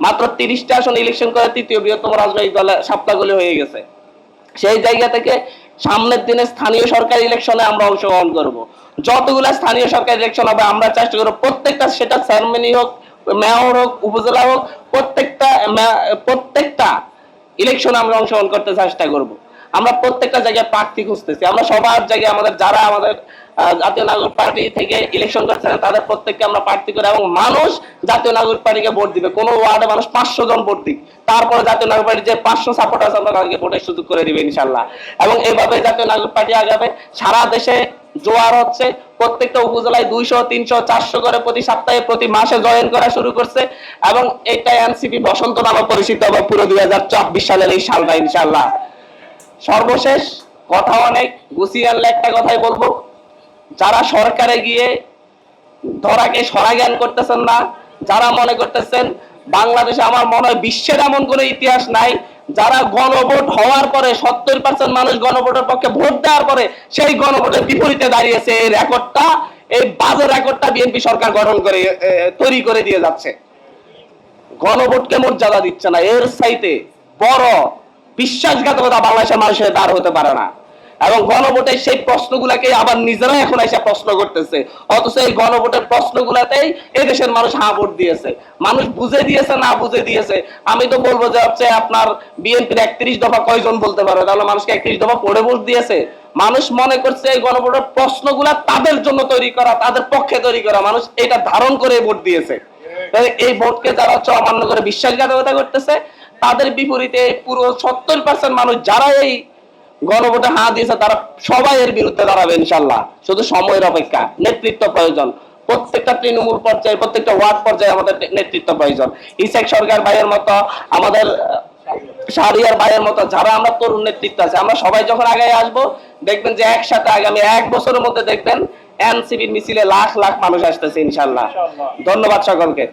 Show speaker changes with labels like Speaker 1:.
Speaker 1: মাত্র 30টা আসন ইলেকশন করে তৃতীয় বৃহত্তম রাজনৈতিক দল সাপলাগুলি হয়ে গেছে। সেই জায়গা থেকে সামনের দিনে স্থানীয় সরকার ইলেকশনে আমরা অংশগ্রহণ করব। যতগুলা স্থানীয় সরকার ইলেকশন হবে আমরা চেষ্টা করব প্রত্যেকটা, সেটা চেয়ারম্যানই হোক, মেয়র হোক, উপজেলা হোক, প্রত্যেকটা ইলেকশনে আমরা অংশগ্রহণ করতে চেষ্টা করব। আমরা প্রত্যেকটা জায়গায় প্রার্থী খুঁজতেছি। আমরা সবার জায়গায় যারা আমাদের জাতীয় নাগরিক পার্টি থেকে ইলেকশন করছেন তাদের প্রত্যেককে আমরা প্রার্থী করে, এবং মানুষ জাতীয় নাগরিক পার্টিকে ভোট দিবে। কোনো ওয়ার্ডে মানুষ 500 জন ভোট দিক, তারপরে জাতীয় নাগরিক পার্টির যে 500 সাপোর্ট আছে আমরা তাদেরকে ভোটের সুযোগ করে দিবে ইনশাল্লাহ। এবং এইভাবে জাতীয় নাগরিক পার্টি আগাবে। সারা দেশে জোয়ার হচ্ছে, প্রত্যেকটা উপজেলায় 200, 300, 400 করে প্রতি সপ্তাহে, প্রতি মাসে জয়েন করা শুরু করছে। এবং এটা এনসিপি বসন্ত নামে পরিচিত হবে পুরো 2024 সালের এই সালটা ইনশাল্লাহ। সর্বশেষ কথা অনেক গুছিয়ে আনলে একটা কথাই বলবো, যারা সরকারে গিয়ে ধরাকে সরা জ্ঞান করতেছেন না, যারা মনে করতেছেন বাংলাদেশে, আমার মনে হয় বিশ্বের এমন কোনো ইতিহাস নাই যারা গণভোট হওয়ার পরে 70% মানুষ গণভোটের পক্ষে ভোট দেওয়ার পরে সেই গণভোটের বিপরীতে দাঁড়িয়েছে, এই রেকর্ডটা, এই বাজে রেকর্ডটা বিএনপি সরকার গঠন করে তৈরি করে দিয়ে যাচ্ছে। গণভোটকে মর্যাদা দিচ্ছে না, এর চাইতে বড় বিশ্বাসঘাতকতা বাংলাদেশের মানুষের দ্বার হতে পারে না। এবং গণভোটের সেই প্রশ্নগুলাকে আবার নিজেরাই এখন এসে প্রশ্ন করতেছে, অথচ এই গণভোটের প্রশ্নগুলাতেই এই দেশের মানুষ হ্যাঁ ভোট দিয়েছে। মানুষ বুঝে দিয়েছে না বুঝে দিয়েছে, আমি তো বলবো যে হচ্ছে আপনার বিএনপির 31 দফা কয়জন বলতে পারবে? তাহলে মানুষকে 31 দফা পড়ে ভোট দিয়েছে? মানুষ মনে করছে এই গণভোটের প্রশ্নগুলা তাদের জন্য তৈরি করা, তাদের পক্ষে তৈরি করা, মানুষ এটা ধারণ করে ভোট দিয়েছে। এই ভোটকে যারা হচ্ছে অমান্য করে বিশ্বাসঘাতকতা করতেছে, তাদের বিপরীতে পুরো 70% মানুষ যারা এই গণভোটে হ্যাঁ দিয়েছে তারা সবাই এর বিরুদ্ধে দাঁড়াবে ইনশাল্লাহ। শুধু সময়ের অপেক্ষা। নেতৃত্ব প্রয়োজন, প্রত্যেকটা তৃণমূল পর্যায়ে, প্রত্যেকটা ওয়ার্ড পর্যায়ে আমাদের নেতৃত্ব প্রয়োজন। ইসেক সরকার ভাইয়ের মতো, আমাদের শাহরিয়ার ভাইয়ের মতো যারা আমরা তরুণ নেতৃত্ব আছে, আমরা সবাই যখন আগে আসবো দেখবেন যে একসাথে আগামী 1 বছরের মধ্যে দেখবেন এনসিপির মিছিলে লাখ লাখ মানুষ আসতেছে ইনশাল্লাহ। ধন্যবাদ সকলকে।